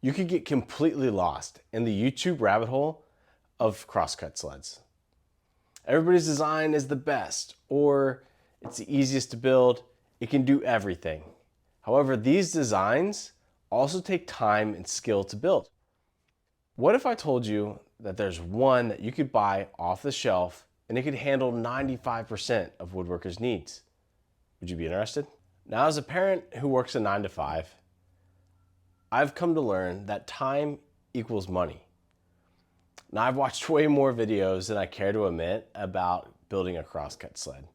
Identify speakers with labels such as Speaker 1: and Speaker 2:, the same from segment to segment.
Speaker 1: you could get completely lost in the YouTube rabbit hole of crosscut sleds. Everybody's design is the best, or it's the easiest to build, it can do everything. However, these designs also take time and skill to build. What if I told you that there's one that you could buy off the shelf and it could handle 95% of woodworkers' needs? Would you be interested? Now, as a parent who works a 9 to 5, I've come to learn that time equals money. Now, I've watched way more videos than I care to admit about building a crosscut sled.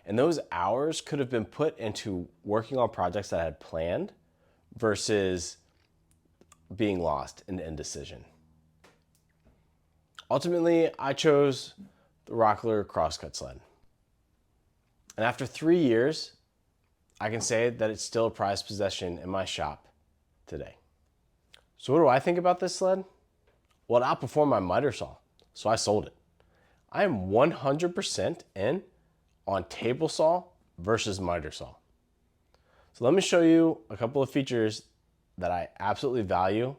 Speaker 1: And those hours could have been put into working on projects that I had planned versus being lost in indecision. Ultimately, I chose the Rockler Crosscut Sled. And after 3 years, I can say that it's still a prized possession in my shop today. So what do I think about this sled? Well, it outperformed my miter saw, so I sold it. I am 100% in on table saw versus miter saw. So let me show you a couple of features that I absolutely value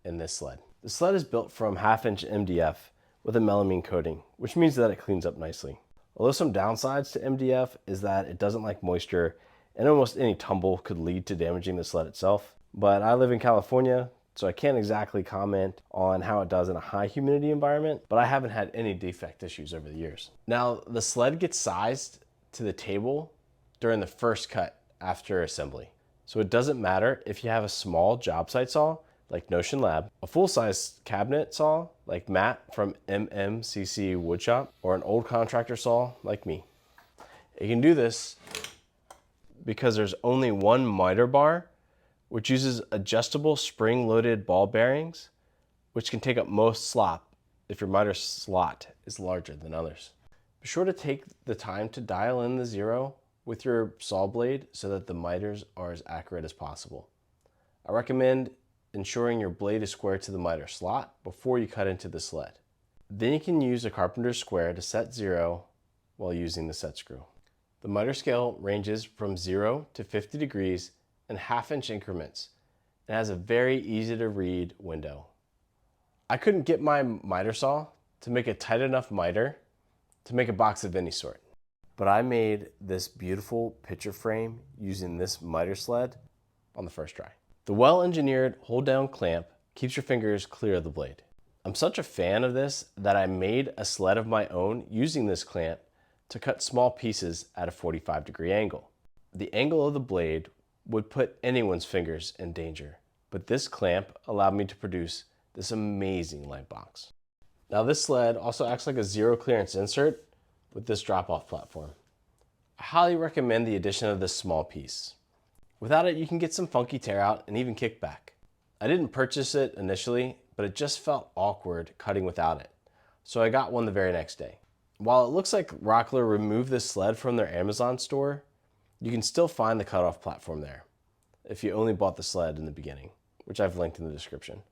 Speaker 1: in this sled. The sled is built from 1/2-inch MDF with a melamine coating, which means that it cleans up nicely. Although some downsides to MDF is that it doesn't like moisture and almost any tumble could lead to damaging the sled itself. But I live in California, so I can't exactly comment on how it does in a high humidity environment, but I haven't had any defect issues over the years. Now, the sled gets sized to the table during the first cut after assembly. So it doesn't matter if you have a small job site saw like Notion Lab, a full-size cabinet saw like Matt from MMCC Woodshop, or an old contractor saw like me. It can do this because there's only one miter bar, which uses adjustable spring-loaded ball bearings, which can take up most slop if your miter slot is larger than others. Be sure to take the time to dial in the zero with your saw blade so that the miters are as accurate as possible. I recommend ensuring your blade is square to the miter slot before you cut into the sled. Then you can use a carpenter's square to set zero while using the set screw. The miter scale ranges from 0 to 50 degrees in 1/2-inch increments and has a very easy to read window. I couldn't get my miter saw to make a tight enough miter to make a box of any sort, but I made this beautiful picture frame using this miter sled on the first try. The well-engineered hold-down clamp keeps your fingers clear of the blade. I'm such a fan of this that I made a sled of my own using this clamp to cut small pieces at a 45-degree angle. The angle of the blade would put anyone's fingers in danger, but this clamp allowed me to produce this amazing light box. Now, this sled also acts like a zero clearance insert with this drop-off platform. I highly recommend the addition of this small piece. Without it, you can get some funky tear out and even kickback. I didn't purchase it initially, but it just felt awkward cutting without it, so I got one the very next day. While it looks like Rockler removed this sled from their Amazon store, you can still find the cutoff platform there if you only bought the sled in the beginning, which I've linked in the description.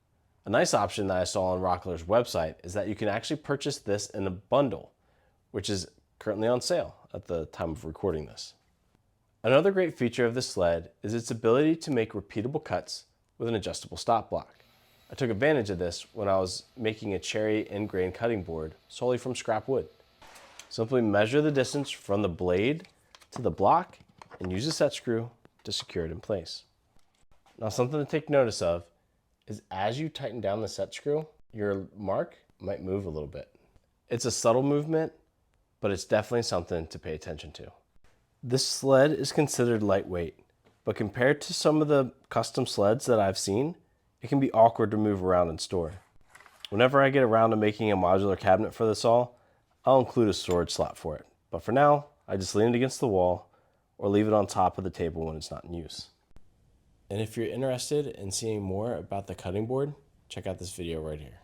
Speaker 1: A nice option that I saw on Rockler's website is that you can actually purchase this in a bundle, which is currently on sale at the time of recording this. Another great feature of this sled is its ability to make repeatable cuts with an adjustable stop block. I took advantage of this when I was making a cherry end grain cutting board solely from scrap wood. Simply measure the distance from the blade to the block and use a set screw to secure it in place. Now, something to take notice of is as you tighten down the set screw, your mark might move a little bit. It's a subtle movement, but it's definitely something to pay attention to. This sled is considered lightweight, but compared to some of the custom sleds that I've seen, it can be awkward to move around in store. Whenever I get around to making a modular cabinet for the saw, I'll include a storage slot for it. But for now, I just lean it against the wall or leave it on top of the table when it's not in use. And if you're interested in seeing more about the cutting board, check out this video right here.